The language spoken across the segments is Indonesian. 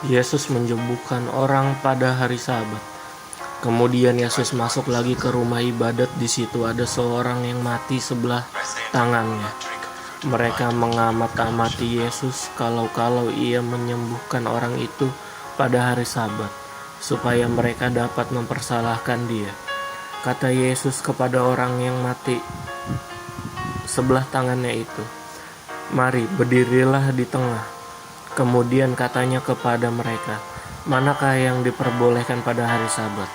Yesus menyembuhkan orang pada hari Sabat. Kemudian Yesus masuk lagi ke rumah ibadat. Di situ ada seorang yang mati sebelah tangannya. Mereka mengamat-amati Yesus kalau ia menyembuhkan orang itu pada hari Sabat, supaya mereka dapat mempersalahkan dia. Kata Yesus kepada orang yang mati sebelah tangannya itu, "Mari, berdirilah di tengah." Kemudian katanya kepada mereka, "Manakah yang diperbolehkan pada hari Sabat?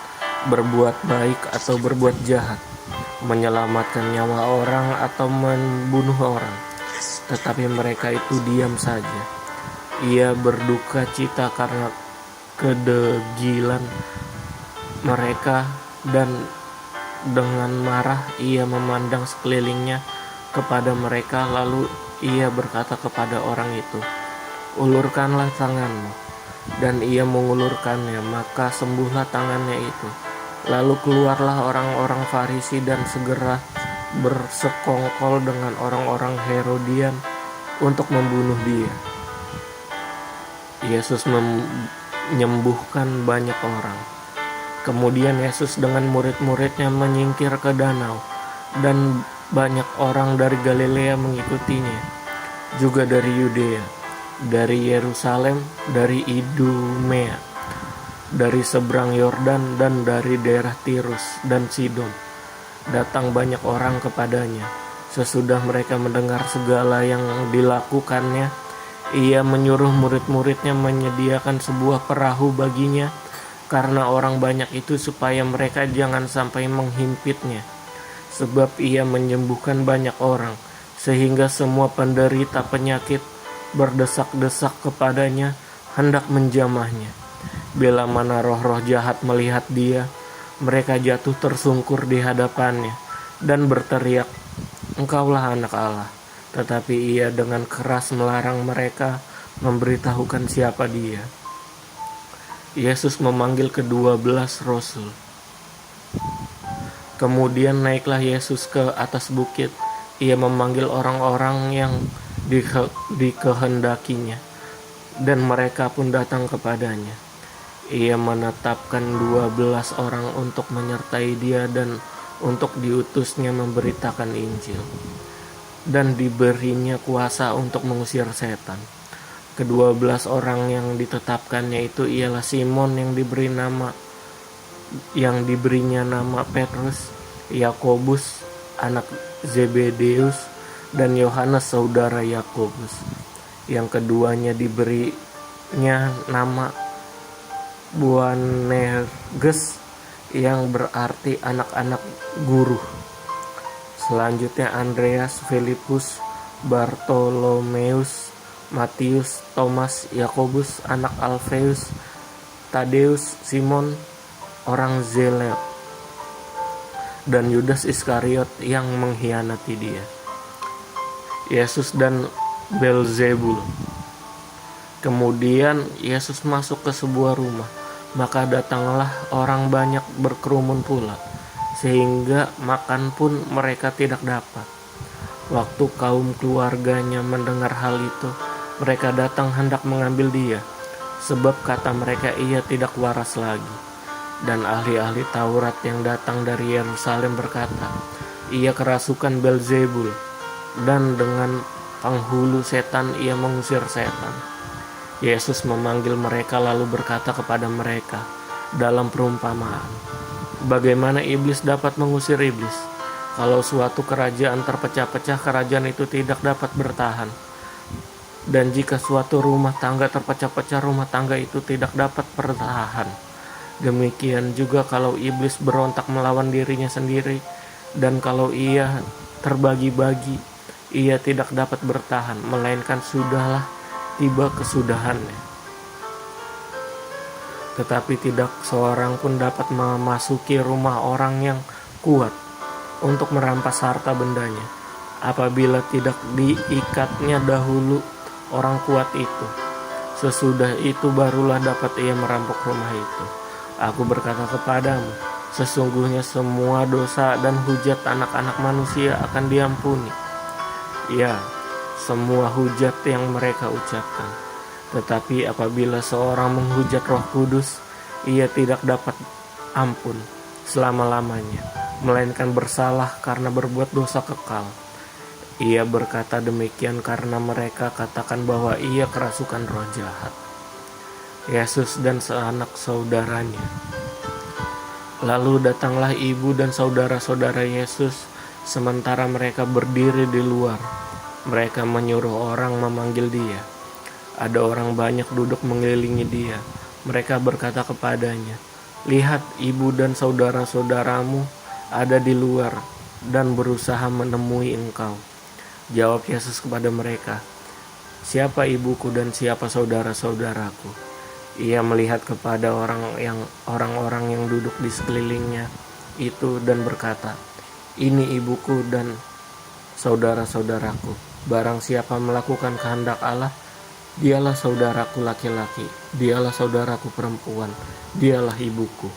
Berbuat baik atau berbuat jahat? Menyelamatkan nyawa orang atau membunuh orang?" Tetapi mereka itu diam saja. Ia berduka cita karena kedegilan mereka, dan dengan marah ia memandang sekelilingnya kepada mereka. Lalu ia berkata kepada orang itu, "Ulurkanlah tanganmu." Dan ia mengulurkannya, maka sembuhlah tangannya itu. Lalu keluarlah orang-orang Farisi dan segera bersekongkol dengan orang-orang Herodian untuk membunuh dia. Yesus menyembuhkan banyak orang. Kemudian Yesus dengan murid-muridnya menyingkir ke danau, dan banyak orang dari Galilea mengikutinya, juga dari Yudea, dari Yerusalem, dari Idumea, dari seberang Yordan, dan dari daerah Tirus dan Sidon. Datang banyak orang kepadanya. Sesudah mereka mendengar segala yang dilakukannya, ia menyuruh murid-muridnya menyediakan sebuah perahu baginya karena orang banyak itu, supaya mereka jangan sampai menghimpitnya. Sebab ia menyembuhkan banyak orang, sehingga semua penderita penyakit berdesak-desak kepadanya hendak menjamahnya. Bila mana roh-roh jahat melihat dia, mereka jatuh tersungkur di hadapannya dan berteriak, "Engkaulah Anak Allah." Tetapi ia dengan keras melarang mereka memberitahukan siapa dia. Yesus memanggil ke-12 Rasul. Kemudian naiklah Yesus ke atas bukit. Ia memanggil orang-orang yang dikehendakinya, dan mereka pun datang kepadanya. Ia menetapkan 12 orang untuk menyertai dia dan untuk diutusnya memberitakan Injil, dan diberinya kuasa untuk mengusir setan. Ke-12 orang yang ditetapkannya itu ialah Simon yang diberinya nama Petrus, Yakobus anak Zebedeus, dan Yohanes saudara Yakobus. Yang keduanya diberinya nama Boanerges, yang berarti anak-anak guru. Selanjutnya Andreas, Filipus, Bartolomeus, Matius, Thomas, Yakobus anak Alfeus, Tadeus, Simon orang Zelot, dan Yudas Iskariot yang mengkhianati dia. Yesus dan Belzebul. Kemudian Yesus masuk ke sebuah rumah, maka datanglah orang banyak berkerumun pula, sehingga makan pun mereka tidak dapat. Waktu kaum keluarganya mendengar hal itu, mereka datang hendak mengambil dia, sebab kata mereka ia tidak waras lagi. Dan ahli-ahli Taurat yang datang dari Yerusalem berkata, "Ia kerasukan Belzebul, dan dengan penghulu setan ia mengusir setan." Yesus memanggil mereka lalu berkata kepada mereka dalam perumpamaan, "Bagaimana iblis dapat mengusir iblis? Kalau suatu kerajaan terpecah-pecah, kerajaan itu tidak dapat bertahan. Dan jika suatu rumah tangga terpecah-pecah, rumah tangga itu tidak dapat bertahan. Demikian juga kalau iblis berontak melawan dirinya sendiri, dan kalau ia terbagi-bagi, ia tidak dapat bertahan, melainkan sudahlah tiba kesudahannya. Tetapi tidak seorang pun dapat memasuki rumah orang yang kuat untuk merampas harta bendanya, apabila tidak diikatnya dahulu orang kuat itu. Sesudah itu barulah dapat ia merampok rumah itu. Aku berkata kepadamu, sesungguhnya semua dosa dan hujat anak-anak manusia akan diampuni, ya, semua hujat yang mereka ucapkan. Tetapi apabila seorang menghujat Roh Kudus, ia tidak dapat ampun selama-lamanya, melainkan bersalah karena berbuat dosa kekal. Ia berkata demikian karena mereka katakan bahwa ia kerasukan roh jahat. Yesus dan seanak saudaranya. Lalu datanglah ibu dan saudara-saudara Yesus, sementara mereka berdiri di luar. Mereka menyuruh orang memanggil dia. Ada orang banyak duduk mengelilingi dia. Mereka berkata kepadanya, "Lihat, ibu dan saudara-saudaramu ada di luar dan berusaha menemui engkau." Jawab Yesus kepada mereka, "Siapa ibuku dan siapa saudara-saudaraku?" Ia melihat kepada orang-orang yang duduk di sekelilingnya itu dan berkata, "Ini ibuku dan saudara-saudaraku. Barang siapa melakukan kehendak Allah, dialah saudaraku laki-laki, dialah saudaraku perempuan, dialah ibuku."